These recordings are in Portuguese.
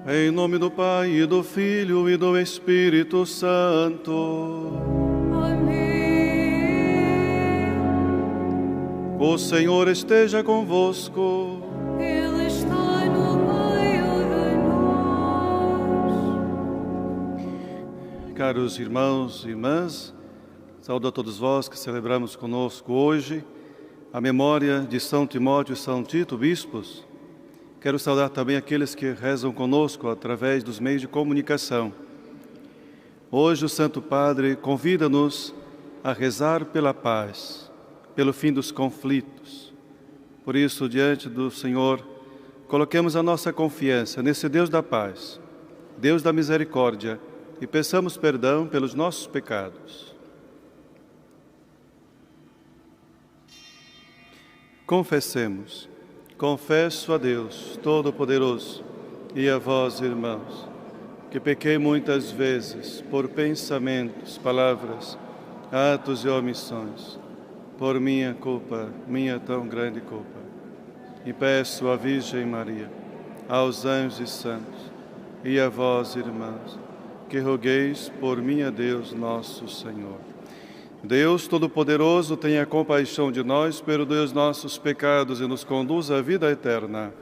Em nome do Pai, e do Filho, e do Espírito Santo. Amém. O Senhor esteja convosco. Ele está no meio de nós. Caros irmãos e irmãs, saúdo a todos vós que celebramos conosco hoje a memória de São Timóteo e São Tito, bispos. Quero saudar também aqueles que rezam conosco através dos meios de comunicação. Hoje o Santo Padre convida-nos a rezar pela paz, pelo fim dos conflitos. Por isso, diante do Senhor, coloquemos a nossa confiança nesse Deus da paz, Deus da misericórdia, e peçamos perdão pelos nossos pecados. Confessemos. Confesso a Deus Todo-Poderoso e a vós, irmãos, que pequei muitas vezes por pensamentos, palavras, atos e omissões, por minha culpa, minha tão grande culpa. E peço à Virgem Maria, aos anjos e santos, e a vós, irmãos, que rogueis por mim a Deus nosso Senhor. Deus Todo-Poderoso, tenha compaixão de nós, perdoe os nossos pecados e nos conduz à vida eterna.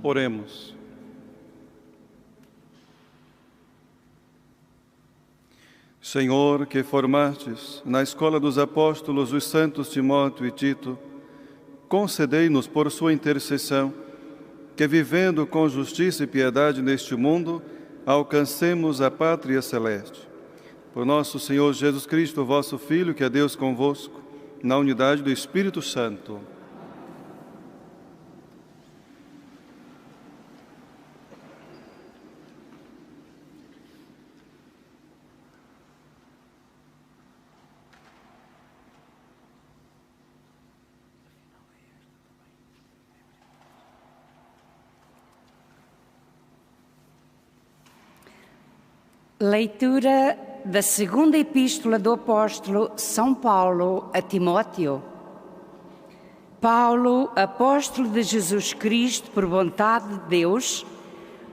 Oremos. Senhor, que formastes na escola dos apóstolos os santos Timóteo e Tito, concedei-nos por sua intercessão que, vivendo com justiça e piedade neste mundo, alcancemos a pátria celeste. Por nosso Senhor Jesus Cristo, vosso Filho, que é Deus convosco, na unidade do Espírito Santo. Leitura da segunda epístola do apóstolo São Paulo a Timóteo. Paulo, apóstolo de Jesus Cristo por vontade de Deus,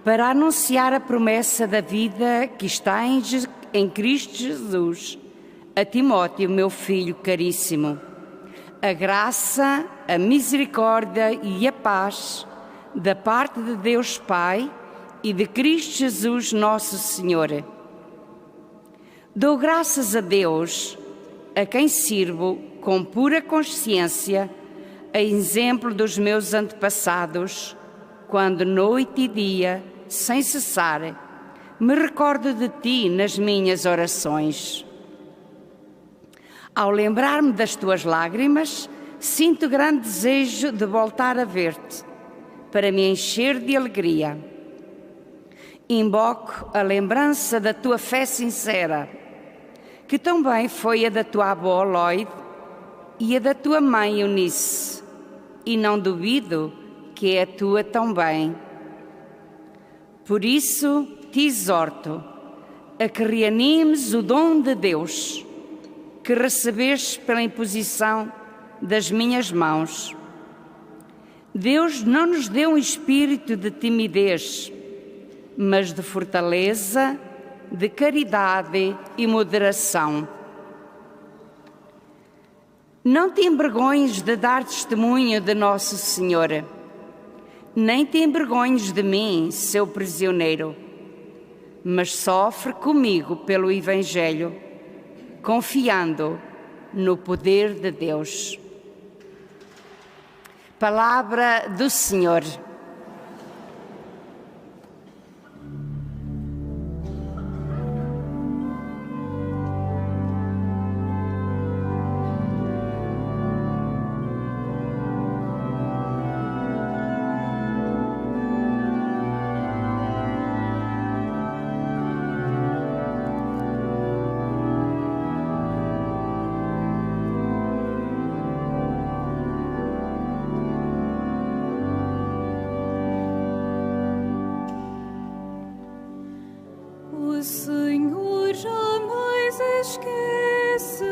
para anunciar a promessa da vida que está em Cristo Jesus, a Timóteo, meu filho caríssimo. A graça, a misericórdia e a paz da parte de Deus Pai e de Cristo Jesus, nosso Senhor. Dou graças a Deus, a quem sirvo com pura consciência, a exemplo dos meus antepassados, quando noite e dia, sem cessar, me recordo de ti nas minhas orações. Ao lembrar-me das tuas lágrimas, sinto grande desejo de voltar a ver-te, para me encher de alegria. Invoco a lembrança da tua fé sincera, que também foi a da tua avó Lloyd e a da tua mãe Eunice, e não duvido que é a tua também. Por isso te exorto a que reanimes o dom de Deus, que recebeste pela imposição das minhas mãos. Deus não nos deu um espírito de timidez, mas de fortaleza, de caridade e moderação. Não te envergonhes de dar testemunho de Nosso Senhor, nem te envergonhes de mim, seu prisioneiro, mas sofre comigo pelo Evangelho, confiando no poder de Deus. Palavra do Senhor. O Senhor jamais esquece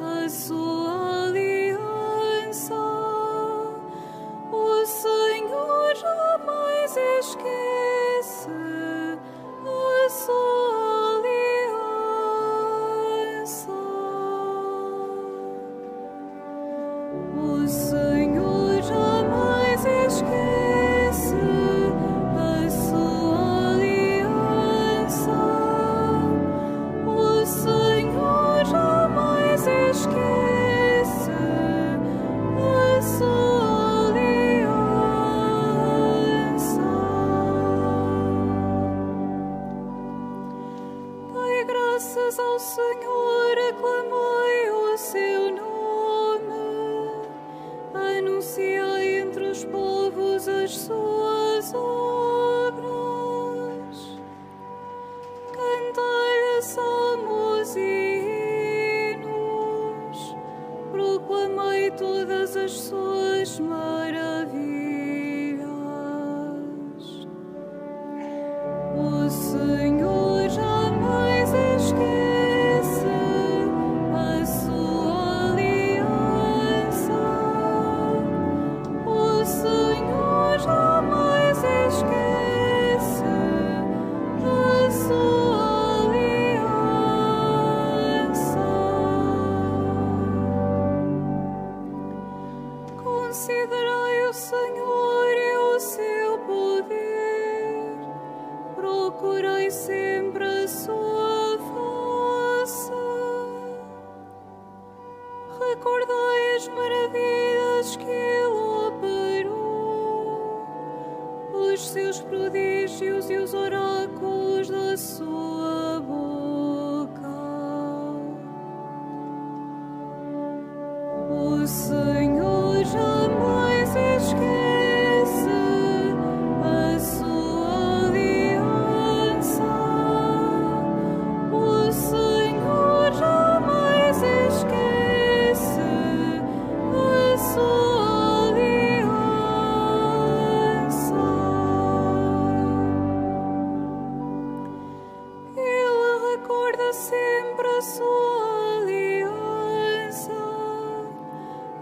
a sua aliança. O Senhor jamais esquece a sua aliança. O Senhor jamais esquece a sua aliança. O Senhor jamais esquece a sua aliança. Dai graças ao Senhor, aclamai o seu nome, anunciai entre os povos as suas obras. Cantai-lhe salmos e hinos, proclamai todas as suas maravilhas. O Senhor jamais esquece a sua aliança. O Senhor jamais esquece a sua aliança. Considerai o Senhor e o seu poder, procurai sempre a sua face. Recordai as maravilhas que ele operou, os seus prodígios e os oráculos da sua boca. O Senhor jamais esquece a sua aliança. O Senhor jamais esquece a sua aliança. Ele recorda sempre a sua aliança,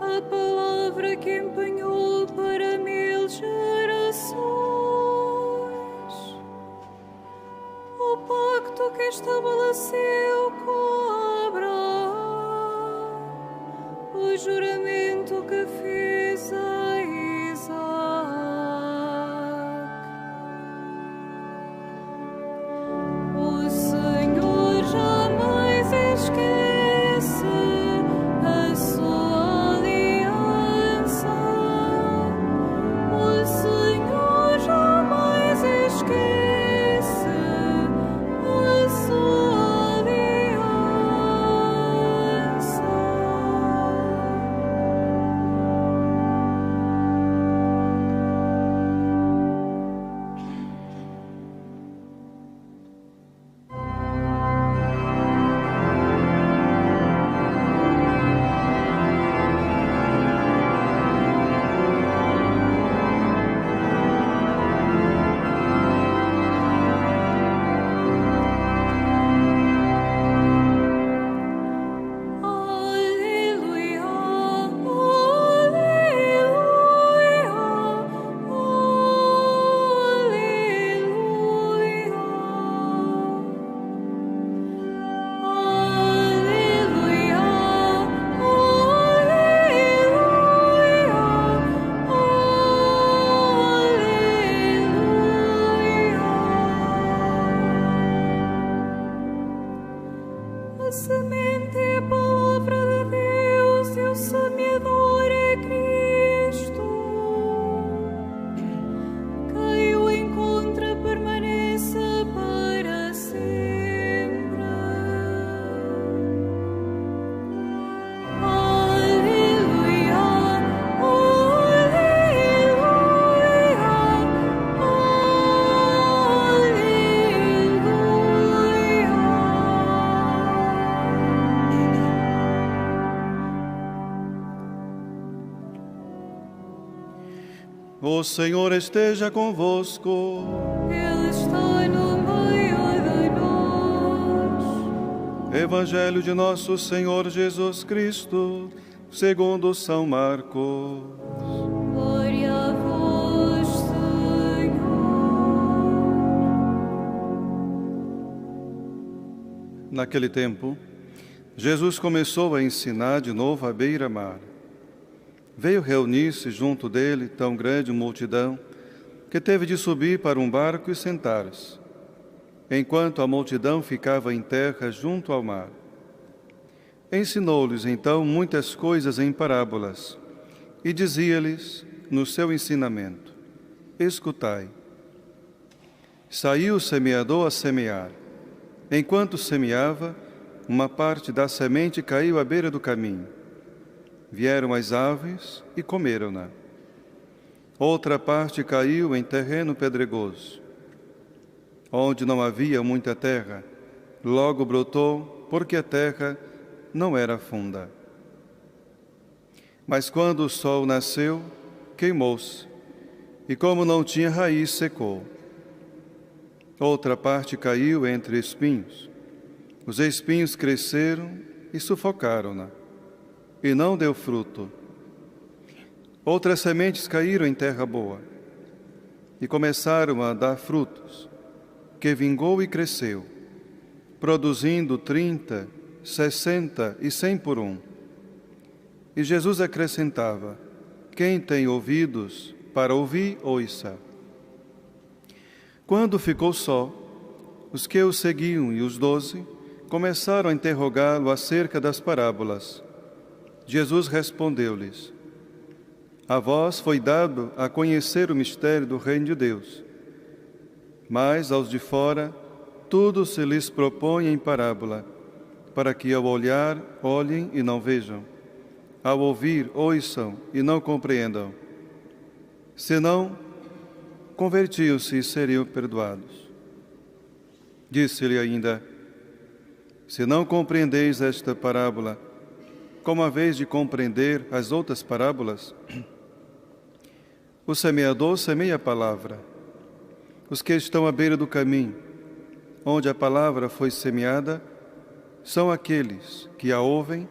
a palavra que empenhou para 1000 gerações, o pacto que estabeleceu com Abraão, o juramento que fez a Isaac. O Senhor jamais esquece a sua aliança. O Senhor jamais esquece a sua aliança. O Senhor esteja convosco. Ele está no meio de nós. Evangelho de nosso Senhor Jesus Cristo, segundo São Marcos. Glória a vós, Senhor. Naquele tempo, Jesus começou a ensinar de novo à beira-mar. Veio reunir-se junto dele tão grande multidão que teve de subir para um barco e sentar-se, enquanto a multidão ficava em terra junto ao mar. Ensinou-lhes então muitas coisas em parábolas e dizia-lhes no seu ensinamento: escutai. Saiu o semeador a semear. Enquanto semeava, uma parte da semente caiu à beira do caminho. Vieram as aves e comeram-na. Outra parte caiu em terreno pedregoso, onde não havia muita terra. Logo brotou, porque a terra não era funda. Mas quando o sol nasceu, queimou-se, e como não tinha raiz, secou. Outra parte caiu entre espinhos. Os espinhos cresceram e sufocaram-na, e não deu fruto. Outras sementes caíram em terra boa, e começaram a dar frutos, que vingou e cresceu, produzindo 30, 60 e 100 por um. E Jesus acrescentava: quem tem ouvidos para ouvir, ouça. Quando ficou só, os que o seguiam e os 12 começaram a interrogá-lo acerca das parábolas. Jesus respondeu-lhes: a vós foi dado a conhecer o mistério do reino de Deus, mas aos de fora tudo se lhes propõe em parábola, para que ao olhar olhem e não vejam, ao ouvir ouçam e não compreendam. Senão, convertiam-se e seriam perdoados. Disse-lhe ainda: se não compreendeis esta parábola, como haveis de compreender as outras parábolas? O semeador semeia a palavra. Os que estão à beira do caminho, onde a palavra foi semeada, são aqueles que a ouvem,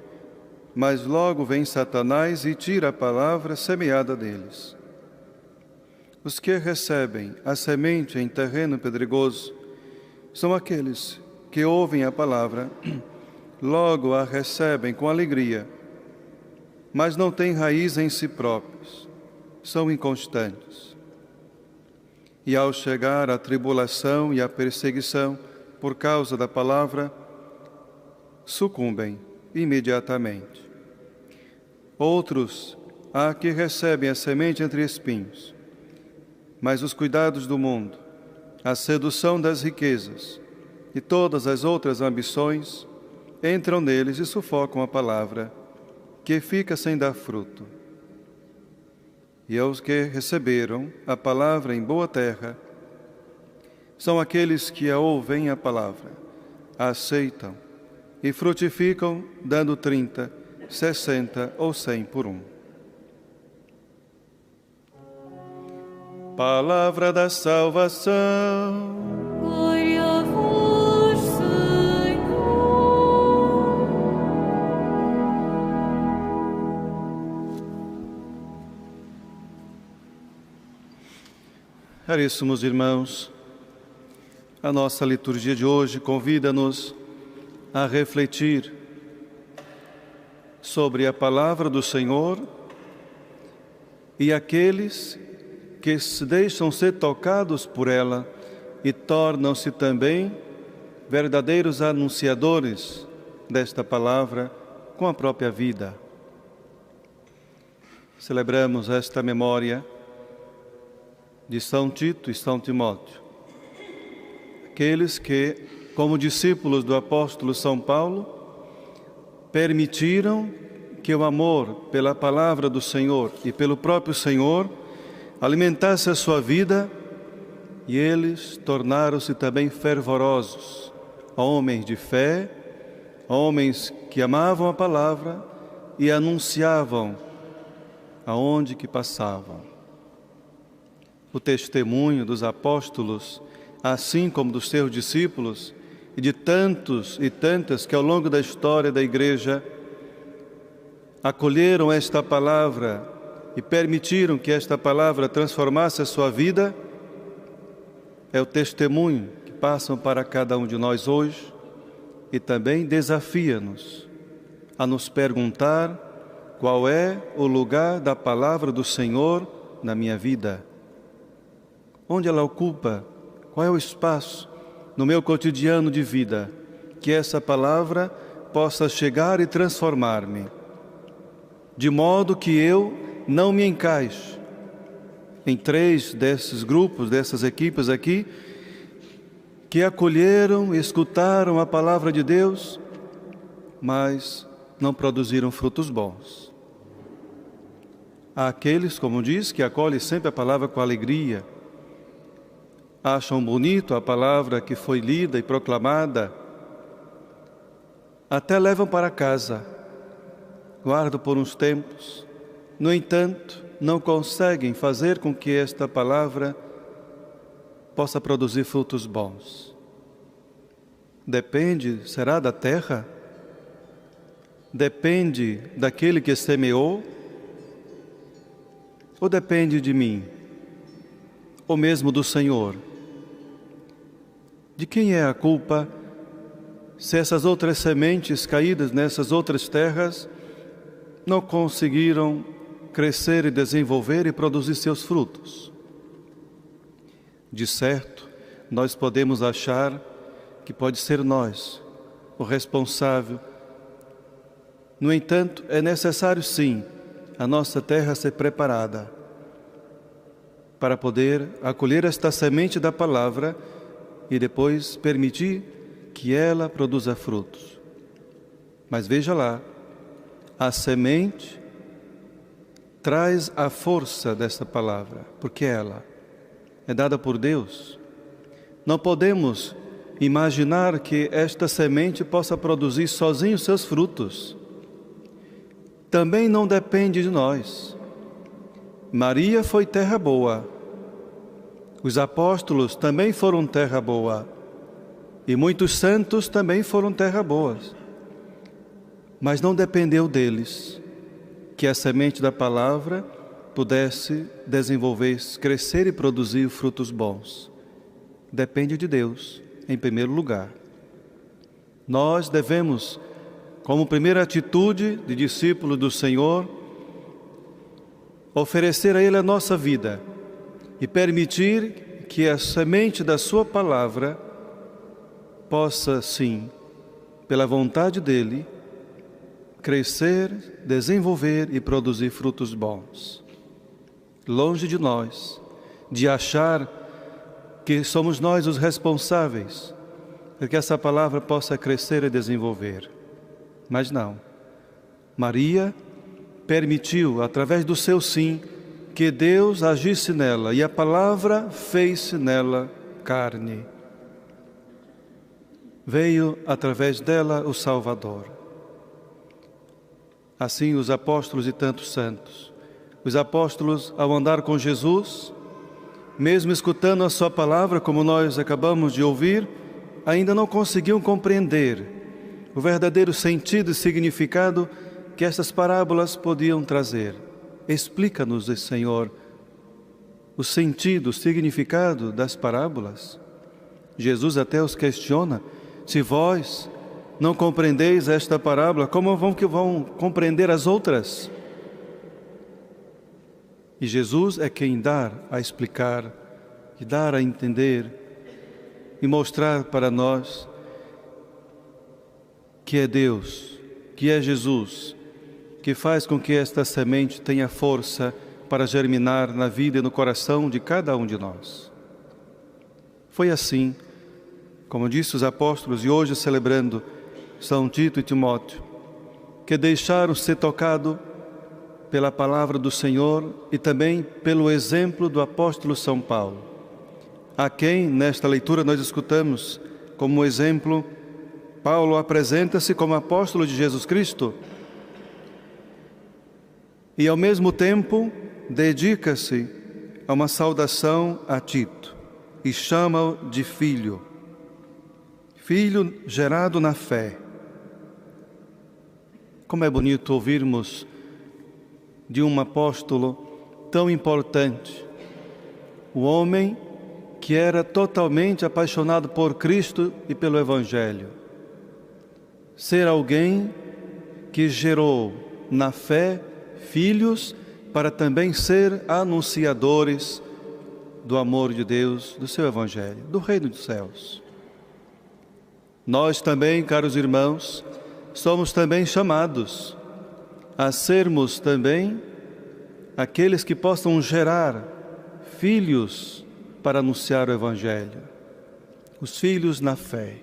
mas logo vem Satanás e tira a palavra semeada deles. Os que recebem a semente em terreno pedregoso são aqueles que ouvem a palavra, logo a recebem com alegria, mas não têm raiz em si próprios, são inconstantes. E ao chegar a tribulação e a perseguição por causa da palavra, sucumbem imediatamente. Outros há que recebem a semente entre espinhos, mas os cuidados do mundo, a sedução das riquezas e todas as outras ambições entram neles e sufocam a palavra, que fica sem dar fruto. E aos que receberam a palavra em boa terra, são aqueles que a ouvem a palavra, a aceitam e frutificam, dando 30, 60 ou 100 por um. Palavra da salvação. Glória a vós, Senhor. Caríssimos irmãos, a nossa liturgia de hoje convida-nos a refletir sobre a palavra do Senhor e aqueles que se deixam ser tocados por ela e tornam-se também verdadeiros anunciadores desta palavra com a própria vida. Celebramos esta memória de São Tito e São Timóteo, aqueles que, como discípulos do apóstolo São Paulo, permitiram que o amor pela palavra do Senhor e pelo próprio Senhor alimentasse a sua vida, e eles tornaram-se também fervorosos, homens de fé, homens que amavam a palavra e anunciavam aonde que passavam. o testemunho dos apóstolos, assim como dos seus discípulos e de tantos e tantas que ao longo da história da Igreja acolheram esta palavra e permitiram que esta palavra transformasse a sua vida, é o testemunho que passam para cada um de nós hoje e também desafia-nos a nos perguntar qual é o lugar da palavra do Senhor na minha vida. Onde ela ocupa? Qual é o espaço no meu cotidiano de vida que essa palavra possa chegar e transformar-me, de modo que eu não me encaixe em 3 desses grupos, dessas equipes aqui, que acolheram e escutaram a palavra de Deus, mas não produziram frutos bons. Há aqueles, como diz, que acolhem sempre a palavra com alegria, acham bonito a palavra que foi lida e proclamada, até levam para casa, guardam por uns tempos. No entanto, não conseguem fazer com que esta palavra possa produzir frutos bons. Depende, será da terra? Depende daquele que semeou? Ou depende de mim? Ou mesmo do Senhor? De quem é a culpa se essas outras sementes caídas nessas outras terras não conseguiram crescer e desenvolver e produzir seus frutos? De certo, nós podemos achar que pode ser nós o responsável. No entanto, é necessário sim a nossa terra ser preparada para poder acolher esta semente da palavra e depois permitir que ela produza frutos. Mas veja lá, a semente traz a força dessa palavra, porque ela é dada por Deus. Não podemos imaginar que esta semente possa produzir sozinho seus frutos. Também não depende de nós. Maria foi terra boa. Os apóstolos também foram terra boa. E muitos santos também foram terra boas. Mas não dependeu deles que a semente da palavra pudesse desenvolver, crescer e produzir frutos bons. Depende de Deus, em primeiro lugar. Nós devemos, como primeira atitude de discípulo do Senhor, oferecer a Ele a nossa vida e permitir que a semente da sua palavra possa, sim, pela vontade dEle, crescer, desenvolver e produzir frutos bons. Longe de nós, de achar que somos nós os responsáveis para que essa palavra possa crescer e desenvolver. Mas não. Maria permitiu, através do seu sim, que Deus agisse nela, e a palavra fez-se nela carne. Veio através dela o Salvador. Assim os apóstolos e tantos santos. Os apóstolos, ao andar com Jesus, mesmo escutando a sua palavra, como nós acabamos de ouvir, ainda não conseguiam compreender o verdadeiro sentido e significado que estas parábolas podiam trazer. Explica-nos, Senhor, o sentido, o significado das parábolas. Jesus até os questiona: se vós não compreendeis esta parábola, como vão compreender as outras? E Jesus é quem dá a explicar, e dar a entender e mostrar para nós que é Deus, que é Jesus, que faz com que esta semente tenha força para germinar na vida e no coração de cada um de nós. Foi assim, como disse os apóstolos, e hoje celebrando São Tito e Timóteo, que deixaram ser tocado pela palavra do Senhor e também pelo exemplo do apóstolo São Paulo, a quem nesta leitura nós escutamos como exemplo. Paulo apresenta-se como apóstolo de Jesus Cristo e ao mesmo tempo dedica-se a uma saudação a Tito e chama-o de filho. Filho gerado na fé. Como é bonito ouvirmos de um apóstolo tão importante, o homem que era totalmente apaixonado por Cristo e pelo Evangelho. Ser alguém que gerou na fé filhos para também ser anunciadores do amor de Deus, do seu Evangelho, do reino dos céus. Nós também, caros irmãos, somos também chamados a sermos também aqueles que possam gerar filhos para anunciar o Evangelho, os filhos na fé.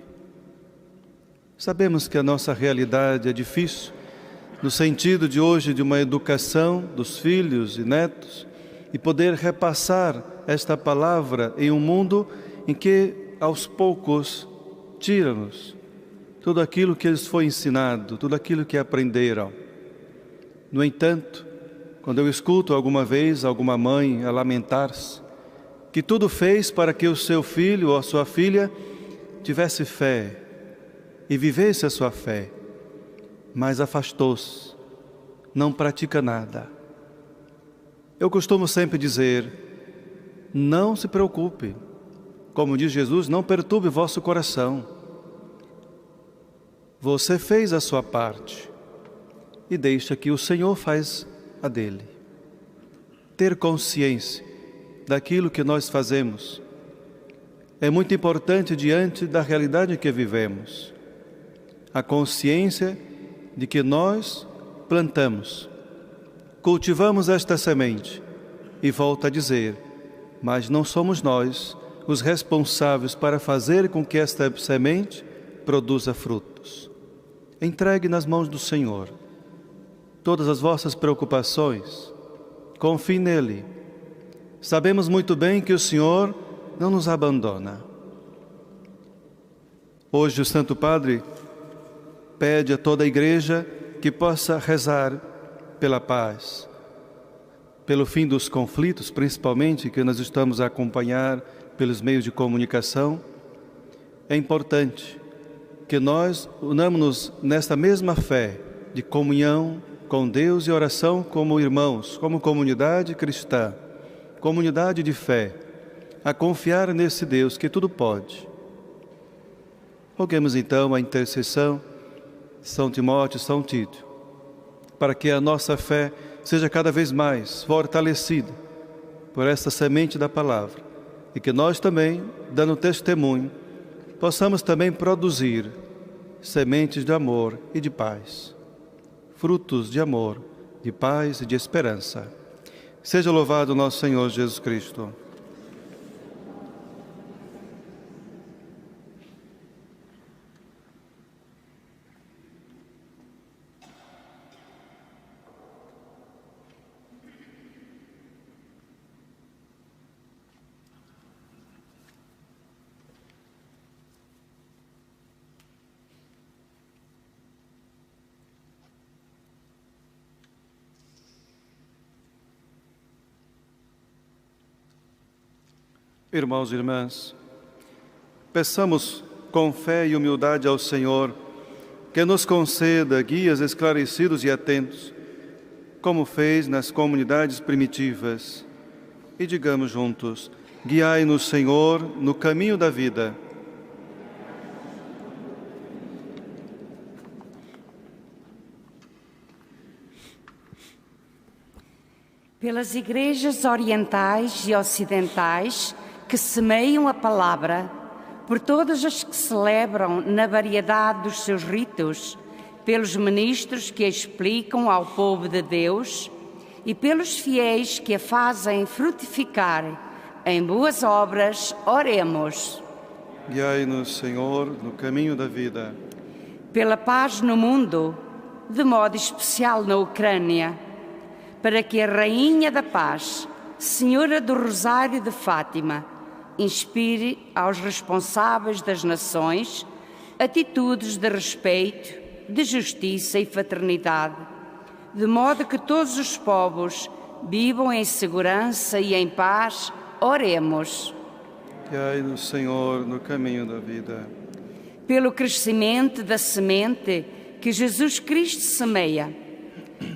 Sabemos que a nossa realidade é difícil, no sentido de hoje de uma educação dos filhos e netos, e poder repassar esta palavra em um mundo em que, aos poucos, tiram-nos tudo aquilo que lhes foi ensinado, tudo aquilo que aprenderam. No entanto, quando eu escuto alguma vez alguma mãe a lamentar-se, que tudo fez para que o seu filho ou a sua filha tivesse fé e vivesse a sua fé, mas afastou-se, não pratica nada. Eu costumo sempre dizer, não se preocupe, como diz Jesus, não perturbe vosso coração. Você fez a sua parte e deixa que o Senhor faz a dele. Ter consciência daquilo que nós fazemos é muito importante diante da realidade que vivemos. A consciência de que nós plantamos, cultivamos esta semente e volto a dizer, mas não somos nós os responsáveis para fazer com que esta semente produza frutos. Entregue nas mãos do Senhor todas as vossas preocupações, confie nele. Sabemos muito bem que o Senhor não nos abandona. Hoje o Santo Padre pede a toda a Igreja que possa rezar pela paz, pelo fim dos conflitos, principalmente, que nós estamos a acompanhar pelos meios de comunicação. É importante que nós unamos-nos nesta mesma fé de comunhão com Deus e oração como irmãos, como comunidade cristã, comunidade de fé, a confiar nesse Deus que tudo pode. Roguemos então a intercessão de São Timóteo e São Tito, para que a nossa fé seja cada vez mais fortalecida por esta semente da palavra e que nós também, dando testemunho, possamos também produzir sementes de amor e de paz, frutos de amor, de paz e de esperança. Seja louvado nosso Senhor Jesus Cristo. Irmãos e irmãs, peçamos com fé e humildade ao Senhor que nos conceda guias esclarecidos e atentos, como fez nas comunidades primitivas. E digamos juntos, guiai-nos, Senhor, no caminho da vida. Pelas igrejas orientais e ocidentais que semeiam a palavra, por todas as que celebram na variedade dos seus ritos, pelos ministros que a explicam ao povo de Deus e pelos fiéis que a fazem frutificar em boas obras, oremos. Guiai-nos, Senhor, no caminho da vida. Pela paz no mundo, de modo especial na Ucrânia, para que a Rainha da Paz, Senhora do Rosário de Fátima, inspire aos responsáveis das nações atitudes de respeito, de justiça e fraternidade, de modo que todos os povos vivam em segurança e em paz. Oremos. Guiai-nos, Senhor, no caminho da vida. Pelo crescimento da semente que Jesus Cristo semeia,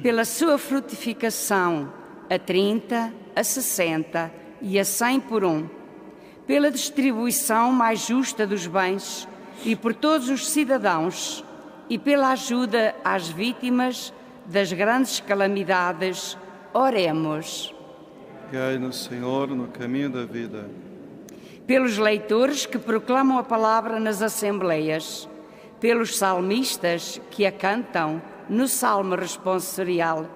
pela sua frutificação a 30, a 60 e a 100 por um, pela distribuição mais justa dos bens e por todos os cidadãos, e pela ajuda às vítimas das grandes calamidades, oremos. Guiai-nos, Senhor, no caminho da vida. Pelos leitores que proclamam a palavra nas assembleias, pelos salmistas que a cantam no salmo responsorial,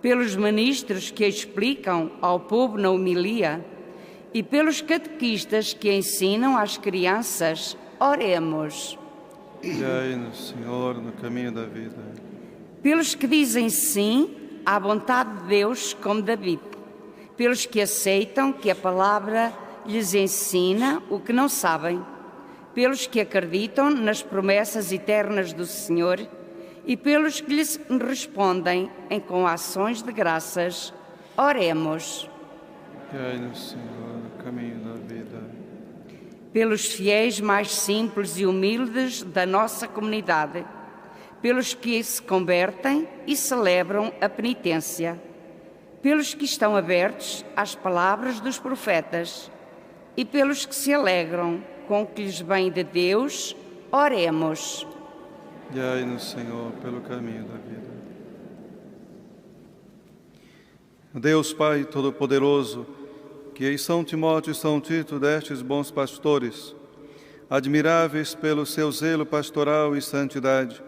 pelos ministros que a explicam ao povo na homilia e pelos catequistas que ensinam às crianças, oremos. Guiai-nos, Senhor, no caminho da vida. Pelos que dizem sim à vontade de Deus, como David, pelos que aceitam que a palavra lhes ensina o que não sabem, pelos que acreditam nas promessas eternas do Senhor e pelos que lhes respondem com ações de graças, oremos. Guiai-nos, Senhor, no caminho da vida. Pelos fiéis mais simples e humildes da nossa comunidade, pelos que se convertem e celebram a penitência, pelos que estão abertos às palavras dos profetas e pelos que se alegram com o que lhes vem de Deus, oremos. Guiai-nos, Senhor, pelo caminho da vida. Deus Pai Todo-Poderoso, que em São Timóteo e São Tito destes bons pastores, admiráveis pelo seu zelo pastoral e santidade,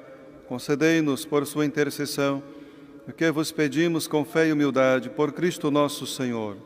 concedei-nos por sua intercessão o que vos pedimos com fé e humildade, por Cristo nosso Senhor.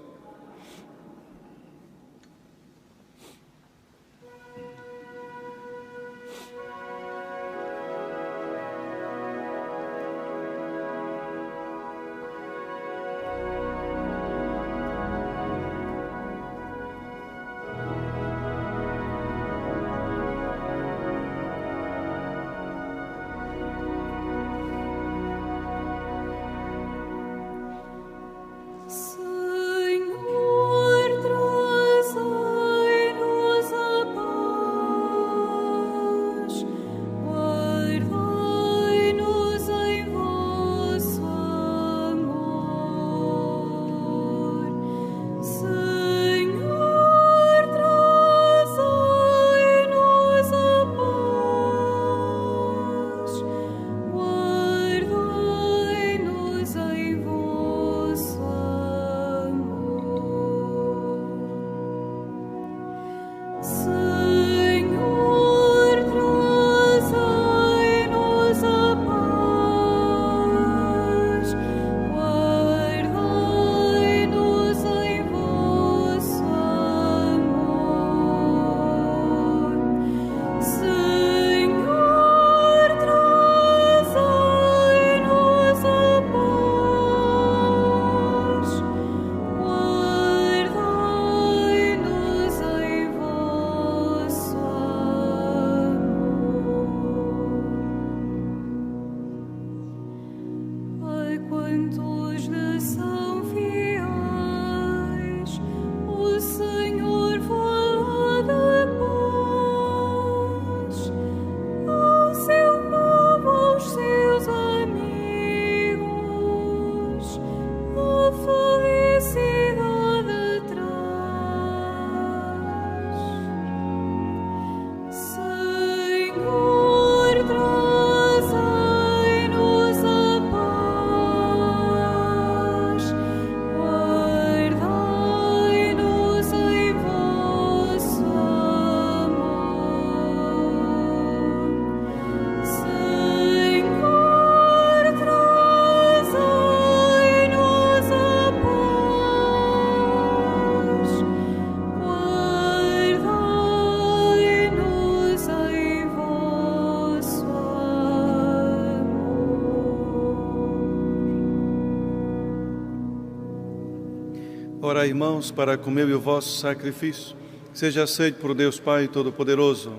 Orai, irmãos, para que o meu e o vosso sacrifício seja aceito por Deus Pai Todo-Poderoso.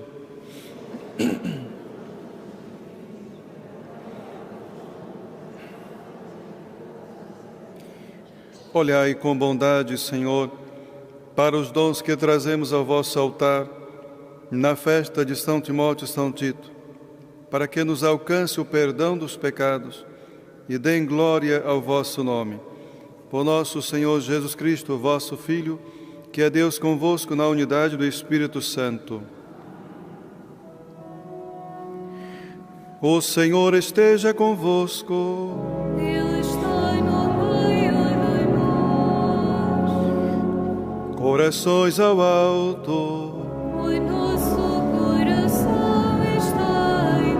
Olhai com bondade, Senhor, para os dons que trazemos ao vosso altar na festa de São Timóteo e São Tito, para que nos alcance o perdão dos pecados e deem glória ao vosso nome. Por nosso Senhor Jesus Cristo, vosso Filho, que é Deus convosco na unidade do Espírito Santo. O Senhor esteja convosco. Ele está no meio de nós. Corações ao alto. O nosso coração está em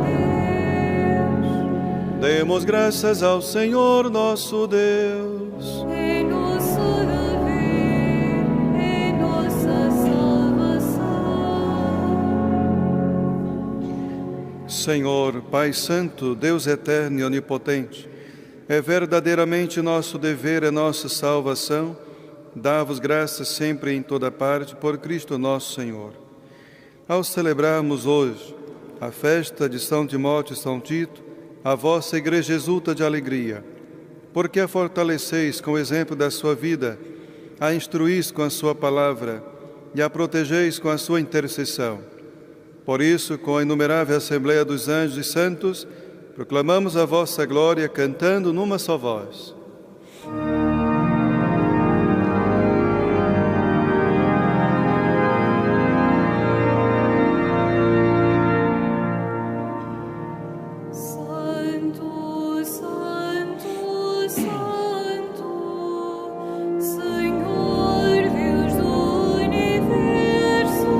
Deus. Demos graças ao Senhor nosso Deus. É nosso dever, é nossa salvação. Senhor, Pai Santo, Deus eterno e onipotente, é verdadeiramente nosso dever, é nossa salvação, dar-vos graças sempre e em toda parte por Cristo nosso Senhor. Ao celebrarmos hoje a festa de São Timóteo e São Tito, a vossa Igreja exulta de alegria, porque a fortaleceis com o exemplo da sua vida, a instruís com a sua palavra e a protegeis com a sua intercessão. Por isso, com a inumerável Assembleia dos Anjos e Santos, proclamamos a vossa glória cantando numa só voz. Santo, Santo, Santo, Senhor Deus do universo,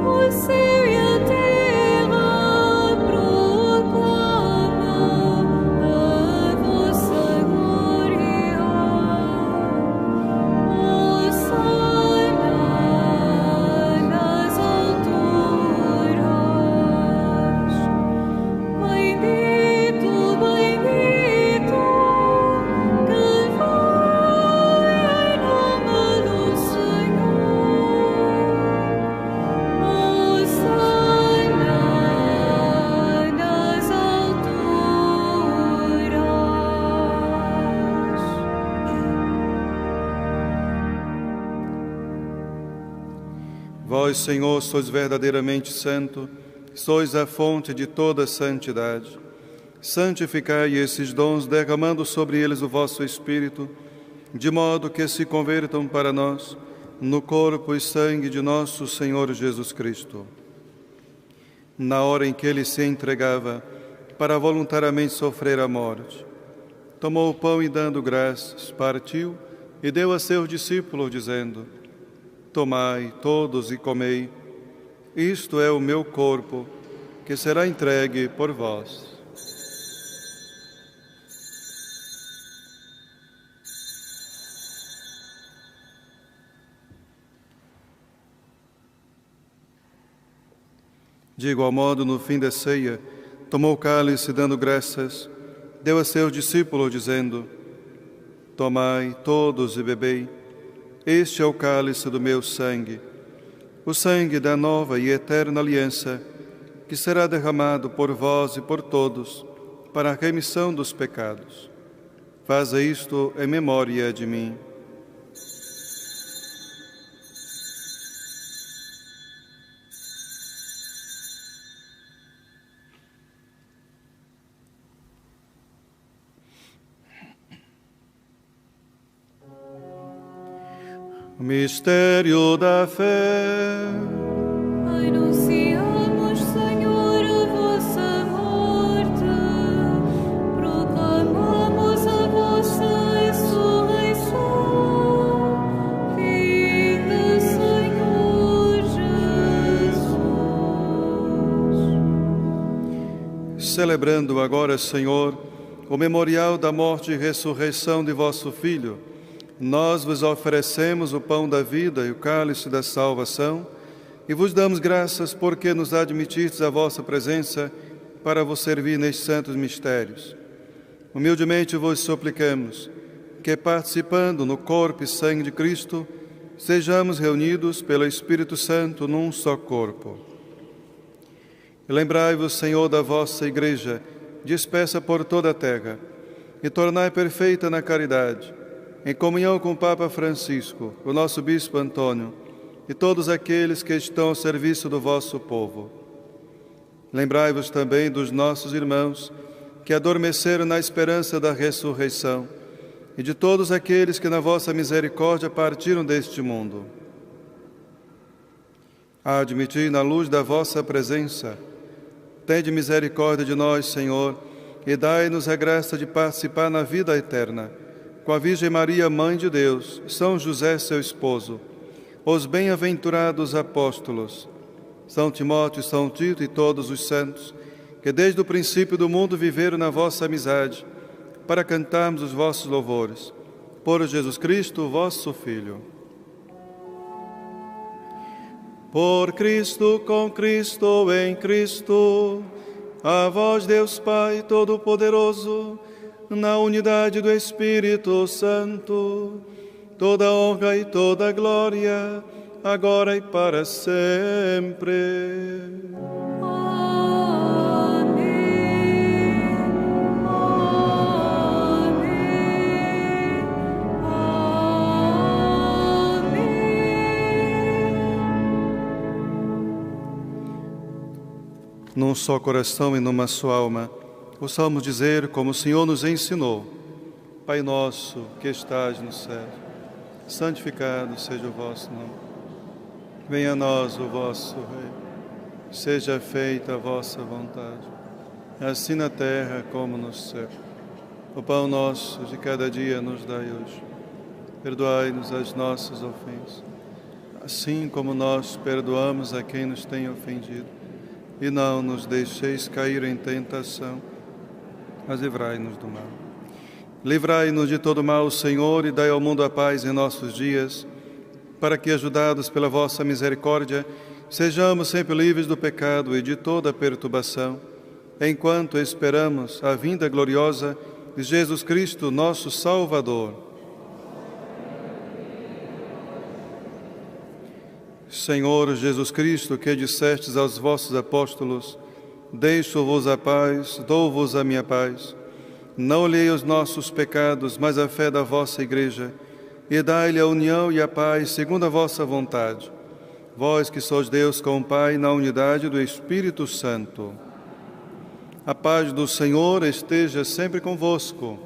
o céu e a terra proclamam a vossa glória. Hosana nas alturas. Bendito, bendito, que vai em nome do Senhor. Hosana nas alturas. Vós, Senhor, sois verdadeiramente santo, sois a fonte de toda santidade. Santificai esses dons, derramando sobre eles o vosso Espírito, de modo que se convertam para nós no corpo e sangue de nosso Senhor Jesus Cristo. Na hora em que ele se entregava para voluntariamente sofrer a morte, tomou o pão e, dando graças, partiu e deu a seus discípulos, dizendo: Tomai todos e comei, isto é o meu corpo, que será entregue por vós. De igual modo, no fim da ceia, tomou o cálice, dando graças, deu a seus discípulos, dizendo: Tomai todos e bebei, este é o cálice do meu sangue, o sangue da nova e eterna aliança, que será derramado por vós e por todos, para a remissão dos pecados. Faza isto em memória de mim. Mistério da fé. Anunciamos, Senhor, a vossa morte, proclamamos a vossa ressurreição. Vinde, Senhor Jesus. Celebrando agora, Senhor, o memorial da morte e ressurreição de vosso Filho, nós vos oferecemos o pão da vida e o cálice da salvação e vos damos graças porque nos admitistes a vossa presença para vos servir nestes santos mistérios. Humildemente vos suplicamos que, participando no corpo e sangue de Cristo, sejamos reunidos pelo Espírito Santo num só corpo. Lembrai-vos, Senhor, da vossa Igreja, dispersa por toda a terra, e tornai perfeita na caridade em comunhão com o Papa Francisco, o nosso Bispo Antônio e todos aqueles que estão ao serviço do vosso povo. Lembrai-vos também dos nossos irmãos que adormeceram na esperança da ressurreição e de todos aqueles que na vossa misericórdia partiram deste mundo. Admiti na luz da vossa presença, tende misericórdia de nós, Senhor, e dai-nos a graça de participar na vida eterna, com a Virgem Maria, Mãe de Deus, São José, seu esposo, os bem-aventurados apóstolos, São Timóteo, São Tito e todos os santos, que desde o princípio do mundo viveram na vossa amizade, para cantarmos os vossos louvores. Por Jesus Cristo, vosso Filho. Por Cristo, com Cristo, em Cristo, a vós, Deus Pai Todo-Poderoso, na unidade do Espírito Santo, toda honra e toda glória, agora e para sempre. Num só coração e numa só alma, possamos dizer como o Senhor nos ensinou: Pai nosso que estás no céu, santificado seja o vosso nome. Venha a nós o vosso reino. Seja feita a vossa vontade, assim na terra como no céu. O pão nosso de cada dia nos dai hoje. Perdoai-nos as nossas ofensas, assim como nós perdoamos a quem nos tem ofendido. E não nos deixeis cair em tentação, mas livrai-nos do mal. Livrai-nos de todo mal, Senhor, e dai ao mundo a paz em nossos dias, para que, ajudados pela vossa misericórdia, sejamos sempre livres do pecado e de toda perturbação, enquanto esperamos a vinda gloriosa de Jesus Cristo, nosso Salvador. Senhor Jesus Cristo, que dissestes aos vossos apóstolos: deixo-vos a paz, dou-vos a minha paz. Não olhei os nossos pecados, mas a fé da vossa Igreja, e dai-lhe a união e a paz segundo a vossa vontade. Vós que sois Deus com o Pai, na unidade do Espírito Santo. A paz do Senhor esteja sempre convosco.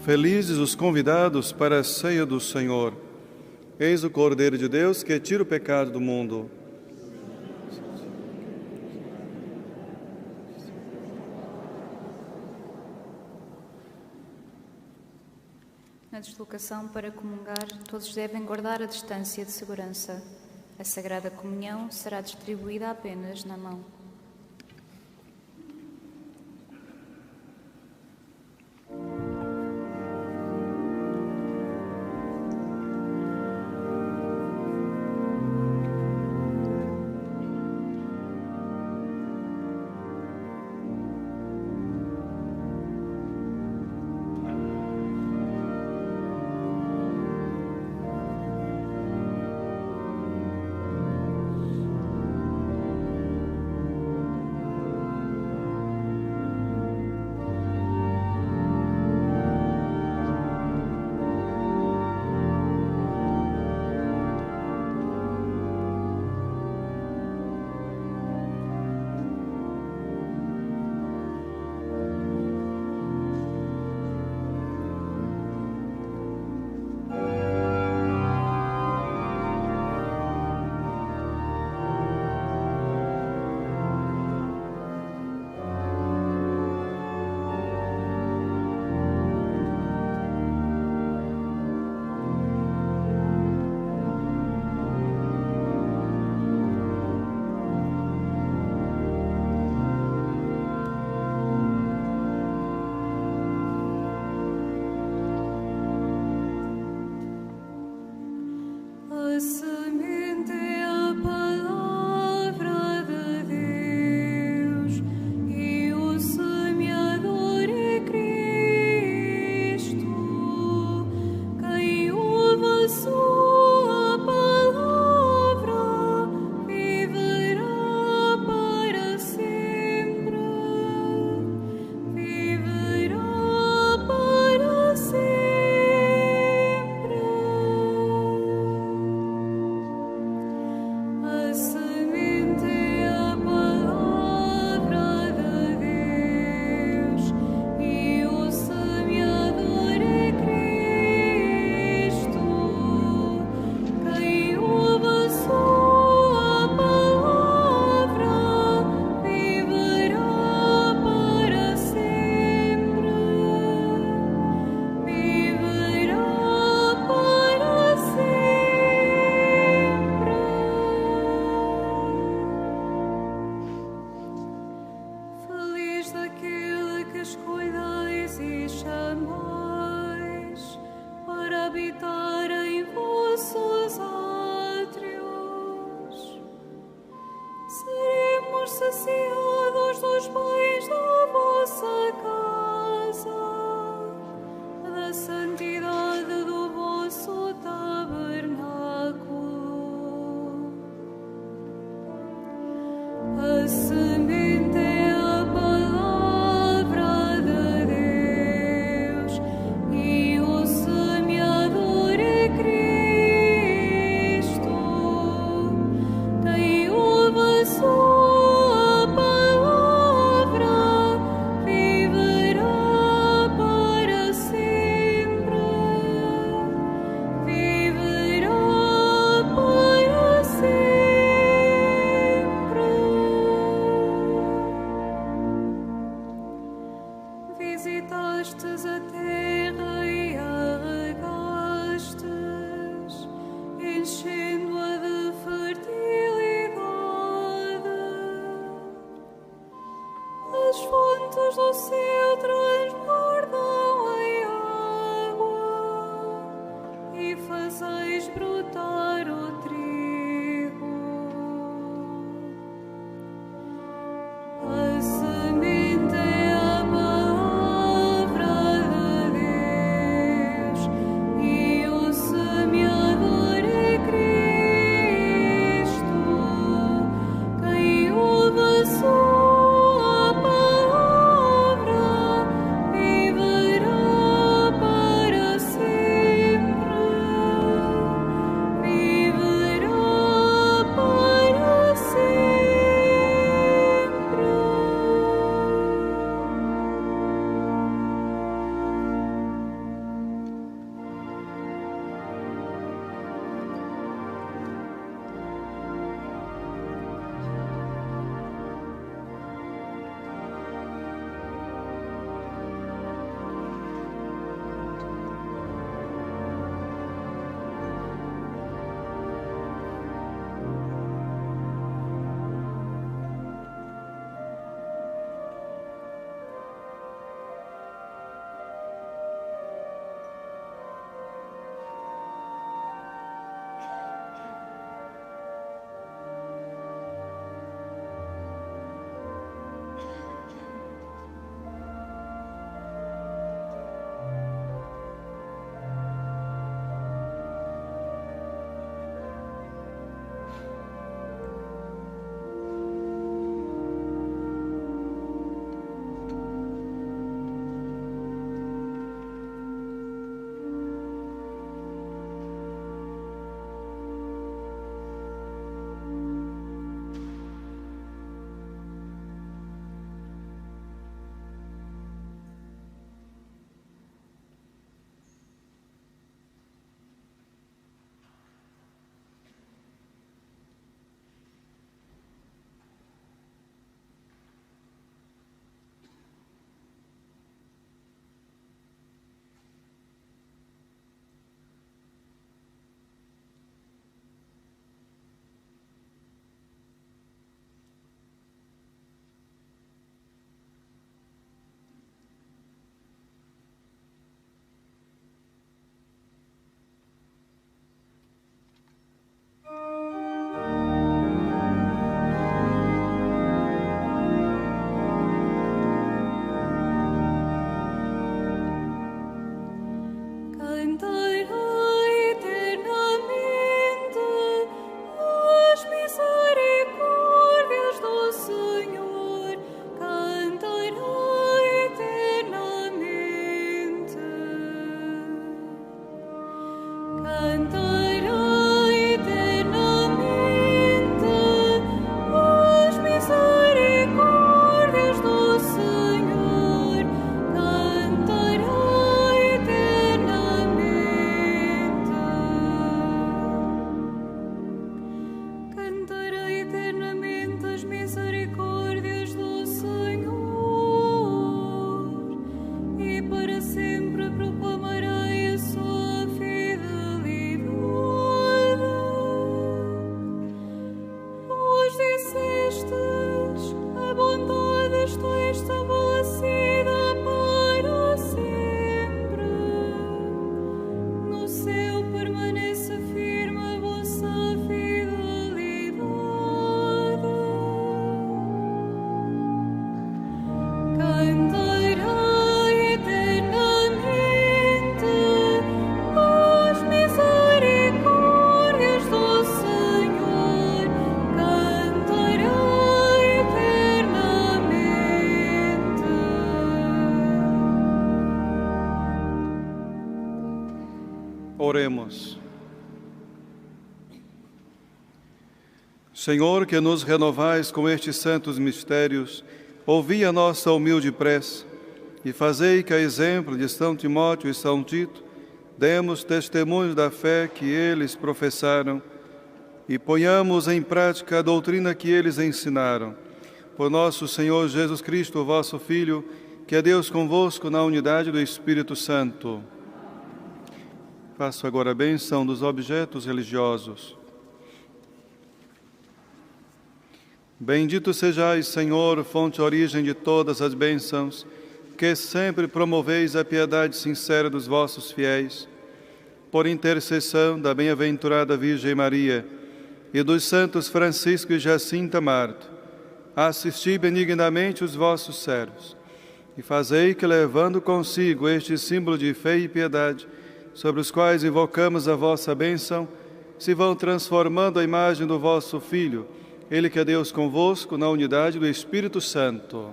Felizes os convidados para a ceia do Senhor. Eis o Cordeiro de Deus que tira o pecado do mundo. Na deslocação para comungar, todos devem guardar a distância de segurança. A Sagrada Comunhão será distribuída apenas na mão. habitar em vossos átrios. Seremos saciados dos bens da vossa casa, da santidade do vosso tabernáculo. A semente é a palavra de Deus e o semeador é Cristo. Quem ouve a sua palavra viverá para sempre. Oremos. Senhor, que nos renovais com estes santos mistérios, ouvi a nossa humilde prece e fazei que, a exemplo de São Timóteo e São Tito, demos testemunho da fé que eles professaram e ponhamos em prática a doutrina que eles ensinaram. Por nosso Senhor Jesus Cristo, vosso Filho, que é Deus convosco na unidade do Espírito Santo. Faço agora a bênção dos objetos religiosos. Bendito sejais, Senhor, fonte e origem de todas as bênçãos, que sempre promoveis a piedade sincera dos vossos fiéis. Por intercessão da bem-aventurada Virgem Maria e dos santos Francisco e Jacinta Marto, assisti benignamente os vossos servos e fazei que, levando consigo este símbolo de fé e piedade, sobre os quais invocamos a vossa bênção, se vão transformando a imagem do vosso Filho, Ele que é Deus convosco, na unidade do Espírito Santo.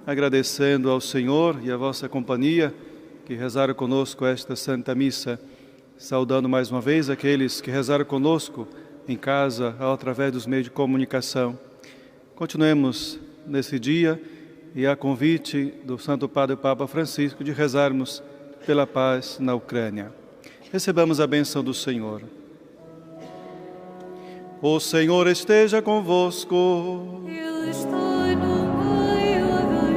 Agradecendo ao Senhor e à vossa companhia, que rezaram conosco esta Santa Missa, saudando mais uma vez aqueles que rezaram conosco em casa, ou através dos meios de comunicação. Continuemos nesse dia e a convite do Santo Padre Papa Francisco de rezarmos pela paz na Ucrânia. Recebamos a bênção do Senhor. O Senhor esteja convosco. Ele está no meio de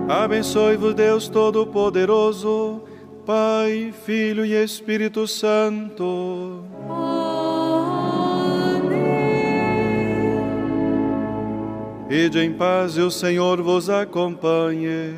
nós. Abençoe-vos Deus Todo-Poderoso, Pai, Filho e Espírito Santo. Amém. Ide em paz e o Senhor vos acompanhe.